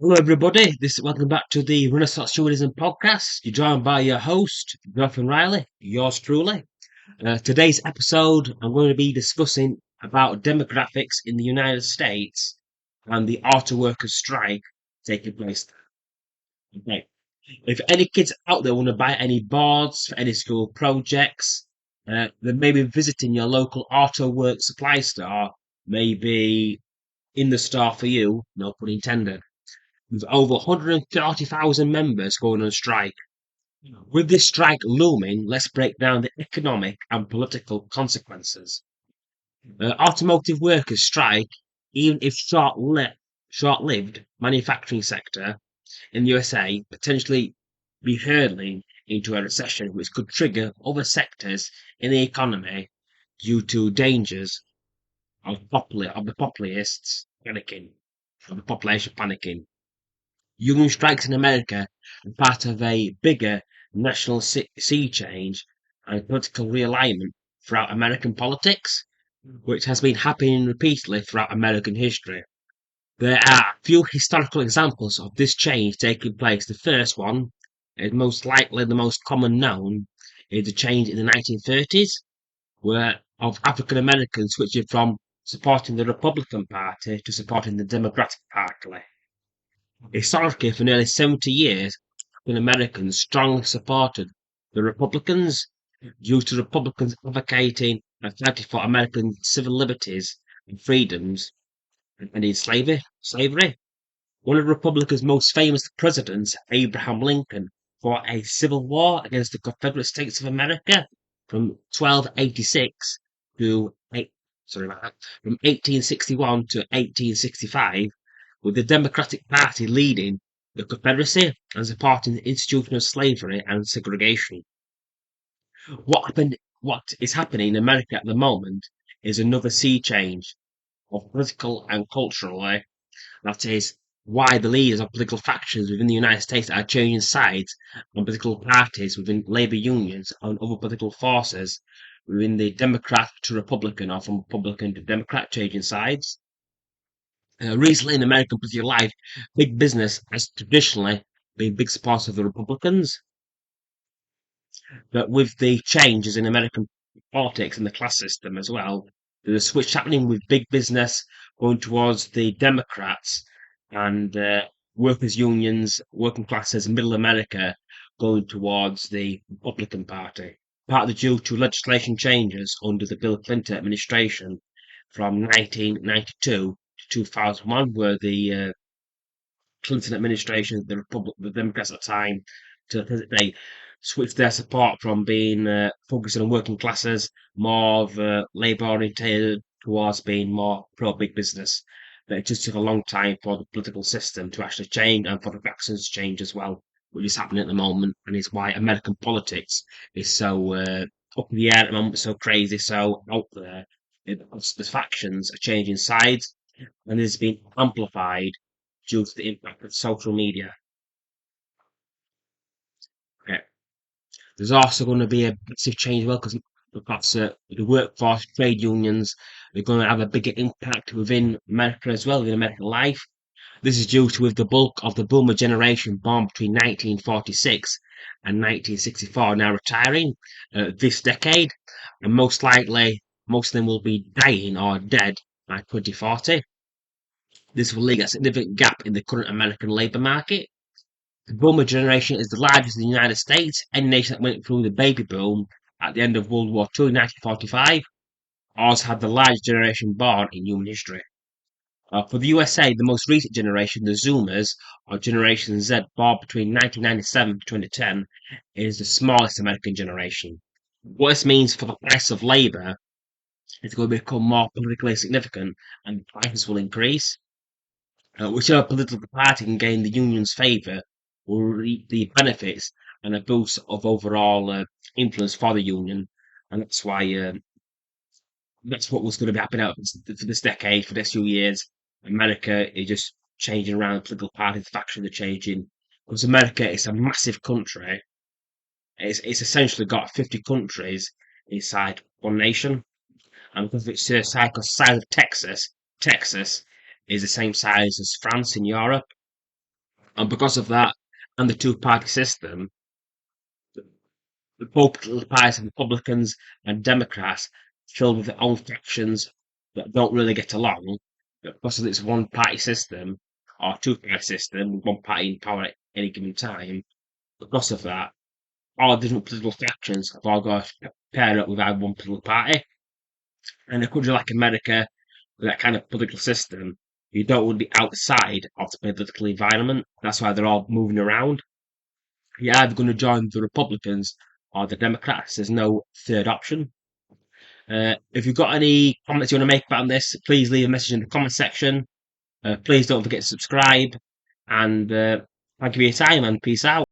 Hello, everybody. Welcome back to the Renaissance Tourism Podcast. You're joined by your host, Jonathan Riley, yours truly. Today's episode, I'm going to be discussing about demographics in the United States and the Autoworkers strike taking place. Okay. If any kids out there want to buy any boards for any school projects, then maybe visiting your local Autoworks supply store may be in the store for you, no pun intended, with over 130,000 members going on strike. With this strike looming, let's break down the economic and political consequences. Automotive workers strike, even if short-lived manufacturing sector in the USA potentially be hurtling into a recession which could trigger other sectors in the economy due to dangers of the populists panicking, of the population panicking. Union strikes in America are part of a bigger national sea change and political realignment throughout American politics, which has been happening repeatedly throughout American history. There are few historical examples of this change taking place. The first one, is most likely the most common known, is the change in the 1930s, where of African Americans switching from supporting the Republican Party to supporting the Democratic Party. Historically, for nearly 70 years, African Americans strongly supported the Republicans due to Republicans advocating and fighting for American civil liberties and freedoms and ending slavery. One of the Republicans' most famous presidents, Abraham Lincoln, fought a civil war against the Confederate States of America from 1286 to from 1861 to 1865, with the Democratic Party leading the Confederacy and supporting the institution of slavery and segregation. What is happening in America at the moment is another sea change of political and culturally. That is why the leaders of political factions within the United States are changing sides on political parties within labor unions and other political forces within the Democrat to Republican or from Republican to Democrat changing sides. Recently in American political life, big business has traditionally been big supporters of the Republicans, but with the changes in American politics and the class system as well, there's a switch happening with big business going towards the Democrats and workers' unions, working classes, and middle America going towards the Republican Party. Partly due to legislation changes under the Bill Clinton administration from 1992 to 2001, where the Clinton administration, the Democrats at the time, to the present day, switched their support from being focusing on working classes, more of labour orientated, towards being more pro big business. But it just took a long time for the political system to actually change and for the vaccines to change as well, which is happening at the moment, and is why American politics is so up in the air at the moment, so crazy, so out there. The factions are changing sides, and it's been amplified due to the impact of social media. Okay. There's also going to be a massive change as well because the workforce, trade unions, are going to have a bigger impact within America as well, within American life. This is due to with the bulk of the boomer generation born between 1946 and 1964 now retiring this decade, and most likely most of them will be dying or dead by 2040. This will leave a significant gap in the current American labour market. The boomer generation is the largest in the United States. Any nation that went through the baby boom at the end of World War II in 1945 also had the largest generation born in human history. For the USA, the most recent generation, the Zoomers, or Generation Z, born between 1997 and 2010, is the smallest American generation. What this means for the price of labour is going to become more politically significant and prices will increase. Whichever political party can gain the union's favour will reap the benefits and a boost of overall influence for the union, and that's why that's what was going to be happening out for this decade, for this few years. America is just changing around the political parties, the factions are changing because America is a massive country. It's essentially got 50 countries inside one nation, and because it's the size of Texas is the same size as France in Europe. And because of that, and the two-party system, the both political parties, Republicans and Democrats, filled with their own factions that don't really get along. But because of this one-party system or two-party system, with one party in power at any given time, because of that, all different political factions have all got to pair up with either one political party. And in a country like America, with that kind of political system, you don't want to be outside of the political environment. That's why they're all moving around. You're either going to join the Republicans or the Democrats. There's no third option. If you've got any comments you want to make about this, please leave a message in the comment section. Please don't forget to subscribe. And thank you for your time and peace out.